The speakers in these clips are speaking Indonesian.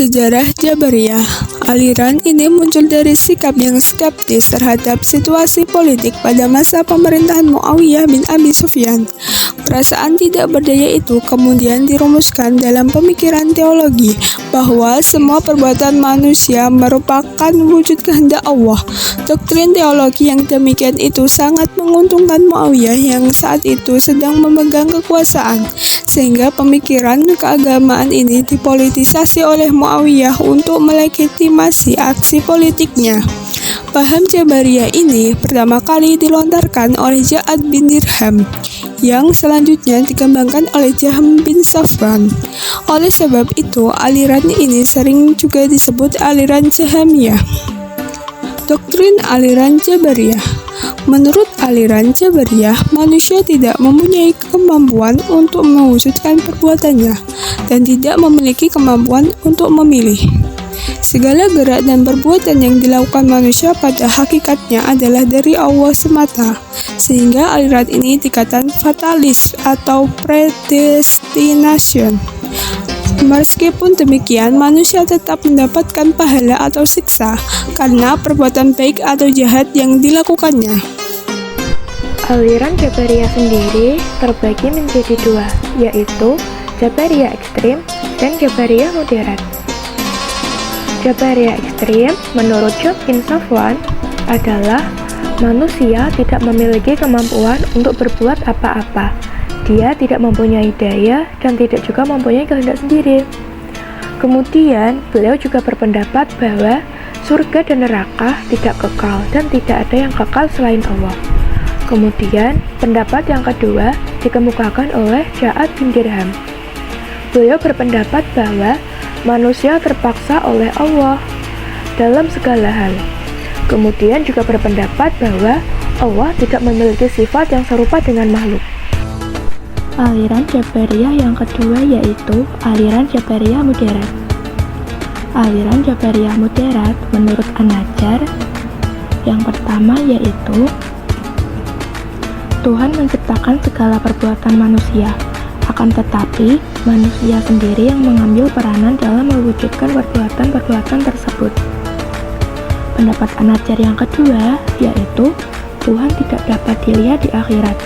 Sejarah Jabariyah. Aliran ini muncul dari sikap yang skeptis terhadap situasi politik pada masa pemerintahan Muawiyah bin Abi Sufyan. Perasaan tidak berdaya itu kemudian dirumuskan dalam pemikiran teologi bahwa semua perbuatan manusia merupakan wujud kehendak Allah. Doktrin teologi yang demikian itu sangat menguntungkan Muawiyah yang saat itu sedang memegang kekuasaan, sehingga pemikiran keagamaan ini dipolitisasi oleh Muawiyah untuk melegitimasi aksi politiknya. Paham Jabariyah ini pertama kali dilontarkan oleh Ja'ad bin Dirham, yang selanjutnya dikembangkan oleh Jahm bin Safwan. Oleh sebab itu, aliran ini sering juga disebut aliran Jahmiyah. Doktrin aliran Jabariyah. Menurut aliran Jabariyah, manusia tidak mempunyai kemampuan untuk mewujudkan perbuatannya dan tidak memiliki kemampuan untuk memilih. Segala gerak dan perbuatan yang dilakukan manusia pada hakikatnya adalah dari Allah semata, sehingga aliran ini dikatakan fatalis atau predestination. Meskipun demikian, manusia tetap mendapatkan pahala atau siksa karena perbuatan baik atau jahat yang dilakukannya. Aliran Jabariyah sendiri terbagi menjadi dua, yaitu Jabariyah ekstrim dan Jabariyah moderat. Jabariyah ekstrim menurut Jahm bin Safwan adalah manusia tidak memiliki kemampuan untuk berbuat apa-apa. Dia tidak mempunyai daya dan tidak juga mempunyai kehendak sendiri. Kemudian, beliau juga berpendapat bahwa surga dan neraka tidak kekal dan tidak ada yang kekal selain Allah. Kemudian, pendapat yang kedua dikemukakan oleh Ja'ad bin Dirham. Beliau berpendapat bahwa manusia terpaksa oleh Allah dalam segala hal. Kemudian juga berpendapat bahwa Allah tidak memiliki sifat yang serupa dengan makhluk. Aliran Jabariyah yang kedua yaitu aliran Jabariyah moderat. Aliran Jabariyah moderat menurut An-Najjar yang pertama yaitu Tuhan menciptakan segala perbuatan manusia, akan tetapi manusia sendiri yang mengambil peranan dalam mewujudkan perbuatan-perbuatan tersebut. Pendapat An-Najjar yang kedua yaitu Tuhan tidak dapat dilihat di akhirat,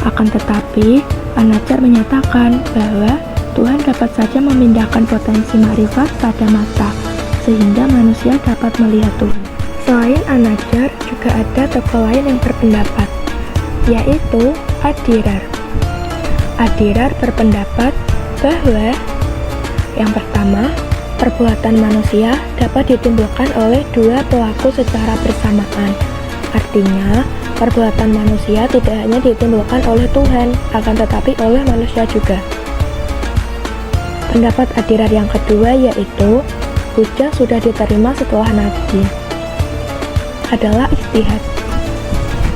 akan tetapi An-Najjar menyatakan bahwa Tuhan dapat saja memindahkan potensi makrifat pada mata, sehingga manusia dapat melihat Tuhan. Selain An-Najjar, juga ada tokoh lain yang berpendapat, yaitu Ad-Dirar. Ad-Dirar berpendapat bahwa yang pertama, perbuatan manusia dapat ditimbulkan oleh dua pelaku secara bersamaan. Artinya, perbuatan manusia tidak hanya ditimbulkan oleh Tuhan, akan tetapi oleh manusia juga. Pendapat Ad-Dirar yang kedua yaitu hujjah sudah diterima setelah Nabi adalah ijtihad.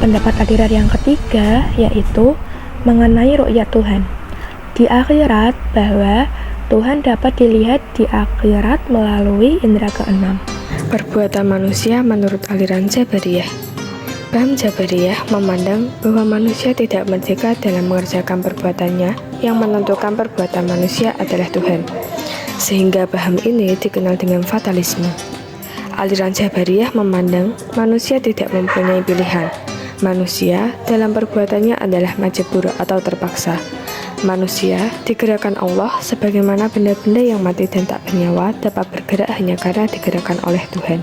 Pendapat Ad-Dirar yang ketiga yaitu mengenai ru'yat Tuhan di akhirat, bahwa Tuhan dapat dilihat di akhirat melalui indera keenam. Perbuatan manusia menurut aliran Jabariyah. Paham Jabariyah memandang bahwa manusia tidak merdeka dalam mengerjakan perbuatannya, yang menentukan perbuatan manusia adalah Tuhan. Sehingga paham ini dikenal dengan fatalisme. Aliran Jabariyah memandang manusia tidak mempunyai pilihan. Manusia dalam perbuatannya adalah majbur atau terpaksa. Manusia digerakkan Allah sebagaimana benda-benda yang mati dan tak bernyawa dapat bergerak hanya karena digerakkan oleh Tuhan.